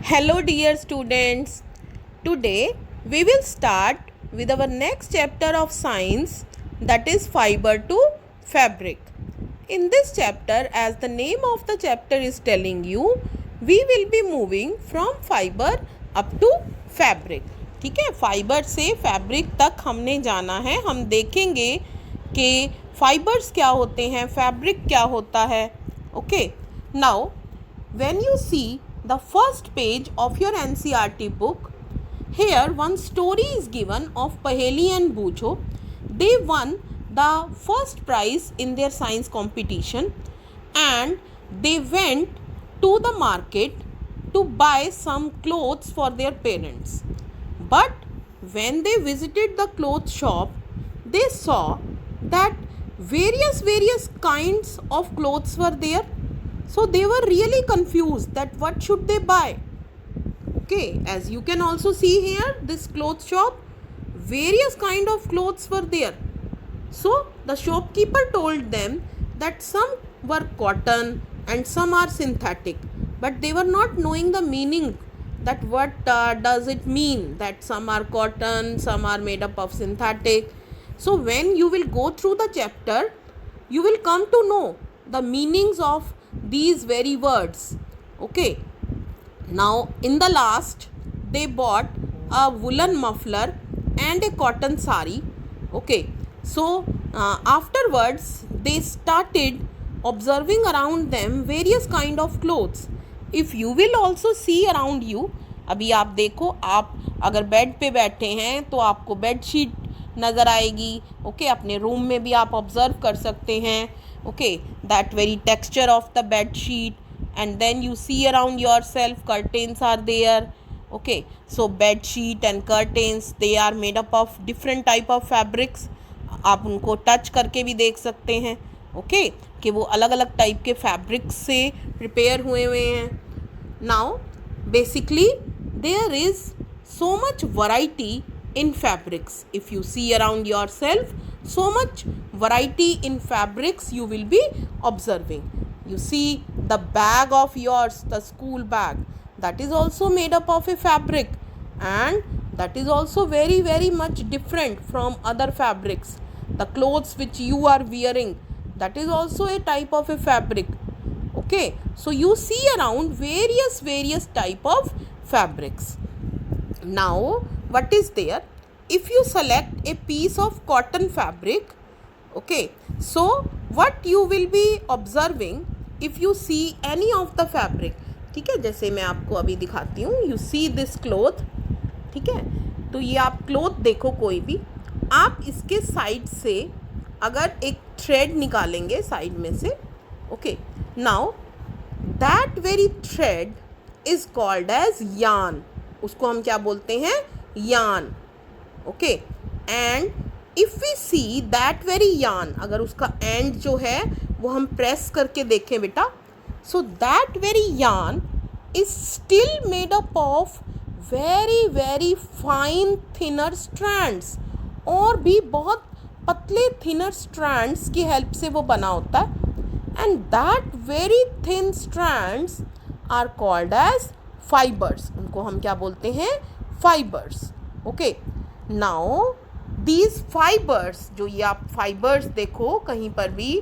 Hello, dear students. Today we will start with our next chapter of science, that is fiber to fabric. In this chapter, as the name of the chapter is telling you, we will be moving from fiber up to fabric. ठीक है, fibre से fabric तक हमने जाना है. हम देखेंगे कि फाइबर्स क्या होते हैं, फैब्रिक क्या होता है. Okay, now when you see the first page of your NCERT book, here one story is given of Paheli and Bujho. They won the first prize in their science competition and they went to the market to buy some clothes for their parents. But when they visited the clothes shop, they saw that various kinds of clothes were there. So they were really confused that what should they buy. Okay, as you can also see here, this clothes shop, various kind of clothes were there. So the shopkeeper told them that some were cotton and some are synthetic, but they were not knowing the meaning, that what does it mean that some are cotton, some are made up of synthetic. So when you will go through the chapter, you will come to know the meanings of these very words. Okay, now in the last they bought a woolen muffler and a cotton sari. Okay, so afterwards they started observing around them various kind of clothes. If you will also see around you, अभी आप देखो, आप अगर bed पे बैठे हैं तो आपको बेड शीट नज़र आएगी. ओके, अपने रूम में भी आप ऑब्जर्व कर सकते हैं. Okay, that very texture of the bed sheet, and then you see around yourself curtains are there. Okay, so bed sheet and curtains, they are made up of different type of fabrics. आप उनको touch करके भी देख सकते हैं. Okay, कि वो अलग अलग टाइप के फैब्रिक्स से प्रिपेयर हुए हैं. Now basically there is so much variety in fabrics. If you see around yourself, so much variety in fabrics you will be observing. You see the bag of yours, the school bag, that is also made up of a fabric, and that is also very much different from other fabrics. The clothes which you are wearing, that is also a type of a fabric. Okay, so you see around various type of fabrics. Now what is there, if you select a piece of cotton fabric, okay, so what you will be observing if you see any of the fabric. ठीक है, जैसे मैं आपको अभी दिखाती हूँ. You see this cloth. ठीक है, तो ये आप क्लोथ देखो, कोई भी आप इसके साइड से अगर एक थ्रेड निकालेंगे साइड में से. Okay, now that very thread is called as yarn. उसको हम क्या बोलते हैं, yarn. Okay, and if we see that very yarn, अगर उसका एंड जो है वो हम प्रेस करके देखें बेटा, so that very yarn is still made up of very fine thinner strands. और भी बहुत पतले थिनर स्ट्रैंड्स की हेल्प से वो बना होता है. And that very thin strands are called as fibers. उनको हम क्या बोलते हैं, fibers. Okay, now these fibers, जो ये आप फाइबर्स देखो कहीं पर भी,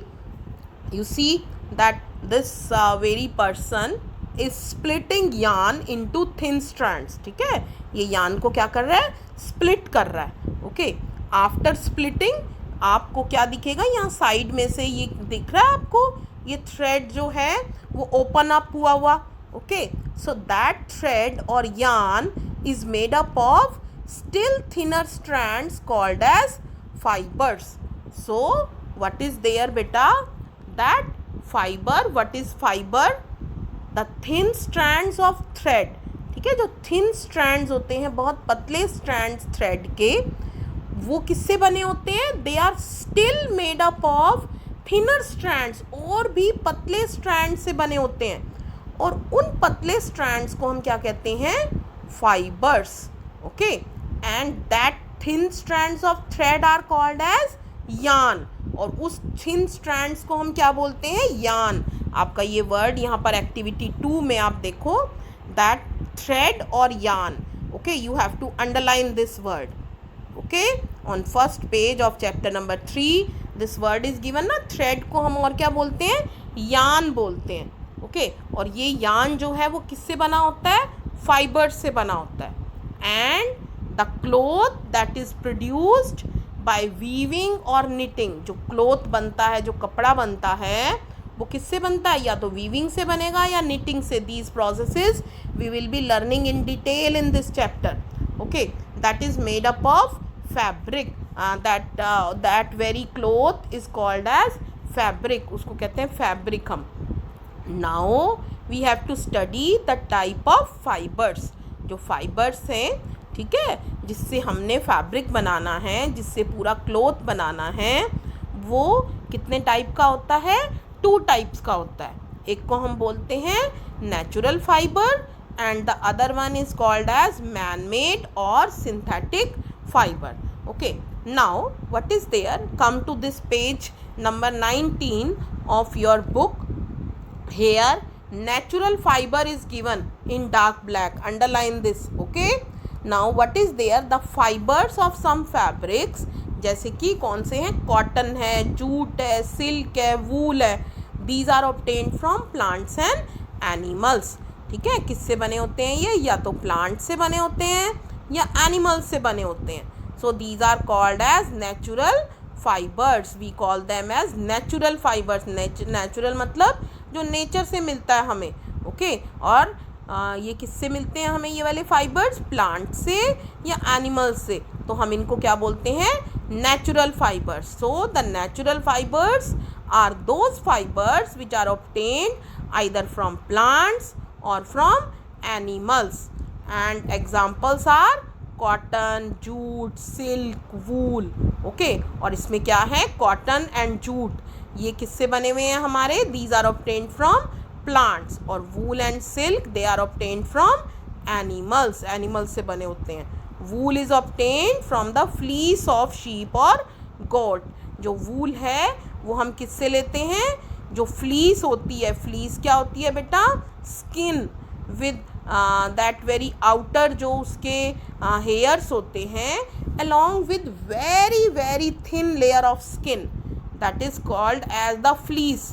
you see that this very person is splitting yarn into thin strands. ठीक है, ये यार्न को क्या कर रहा है, स्प्लिट कर रहा है. ओके, आफ्टर स्प्लिटिंग आपको क्या दिखेगा, यहाँ साइड में से ये दिख रहा है आपको, ये थ्रेड जो है वो ओपन अप हुआ. Okay, so that thread or yarn is made up of still thinner strands called as fibers. So what is there beta, that fiber, what is fiber, the thin strands of thread. ठीक है, जो thin strands होते हैं, बहुत पतले strands thread के, वो किससे बने होते हैं, they are still made up of thinner strands, और भी पतले strands से बने होते हैं. और उन पतले स्ट्रैंड्स को हम क्या कहते हैं, fibers. Okay, and that thin strands of thread are called as yarn. और उस थिन स्ट्रैंड्स को हम क्या बोलते हैं, यार्न. आपका ये वर्ड यहाँ पर एक्टिविटी 2 में आप देखो, that thread or yarn. Okay, you have to underline this word. Okay, on first page of chapter number 3 this word is given ना, thread को हम और क्या बोलते हैं, yarn बोलते हैं. ओके, और ये yarn जो है वो किससे बना होता है, फाइबर से बना होता है. And the cloth that is produced by weaving और निटिंग, जो क्लोथ बनता है, जो कपड़ा बनता है, वो किससे बनता है, या तो वीविंग से बनेगा या निटिंग से. These processes we will be learning in detail in this chapter. Okay, that is made up of fabric. That very cloth is called as fabric, उसको कहते हैं फैब्रिक हम. Now we have to study the type of fibers. जो fibers हैं, ठीक है, जिससे हमने फैब्रिक बनाना है, जिससे पूरा क्लोथ बनाना है, वो कितने टाइप का होता है, 2 टाइप्स का होता है. एक को हम बोलते हैं natural fiber and the other one is called as man made or synthetic fiber. Okay, now what is there, come to this page number 19 of your book. Here natural fiber is given in dark black, underline this. Okay, now what is there, the fibers of some fabrics, जैसे कि कौन से हैं, cotton है, jute है, silk है, वूल है. these are obtained from plants and animals. ठीक है, किससे बने होते हैं ये, या तो प्लांट से बने होते हैं या एनिमल्स से बने होते हैं. so these are called as natural fibers. we call them as natural fibers. natural मतलब जो नेचर से मिलता है हमें. ओके, और ये किससे मिलते हैं हमें ये वाले फाइबर्स, प्लांट से या एनिमल्स से. तो हम इनको क्या बोलते हैं, natural fibers. So the natural fibers are those fibers which are obtained either from plants or from animals. And examples are cotton, jute, silk, wool. Okay, और इसमें क्या है, कॉटन एंड जूट, ये किससे बने हुए हैं हमारे, these are obtained from plants. और wool and silk they are obtained from animals, animals से बने होते हैं. Wool is obtained from the fleece of sheep or goat. जो वूल है वो हम किससे लेते हैं, जो फ्लीस होती है. फ्लीस क्या होती है बेटा, skin with that very outer जो उसके हेयर्स होते हैं, along with very very thin layer of skin, that is called as the fleece.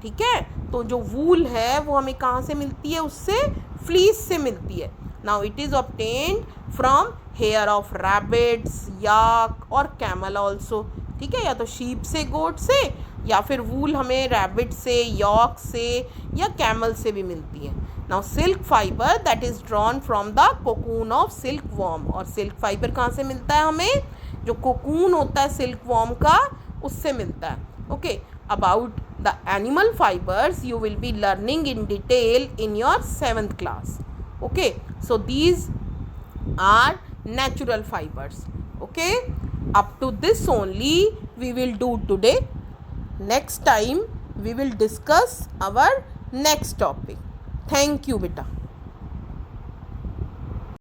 ठीक है, तो जो वूल है वो हमें कहाँ से मिलती है, उससे फ्लीस से मिलती है. Now it is obtained from hair of rabbits, yak और camel also. ठीक है, या तो शीप से, गोट से, या फिर वूल हमें रैबिट से, यॉक से या कैमल से भी मिलती है. Now silk fibre that is drawn from the cocoon of silk worm. और सिल्क फाइबर कहाँ से मिलता है हमें, जो कोकून होता है सिल्क वॉर्म का, उससे मिलता है. Okay, about the animal fibers you will be learning in detail in your 7th class. Okay, so these are natural fibers. Okay, up to this only we will do today. Next time we will discuss our next topic. Thank you beta.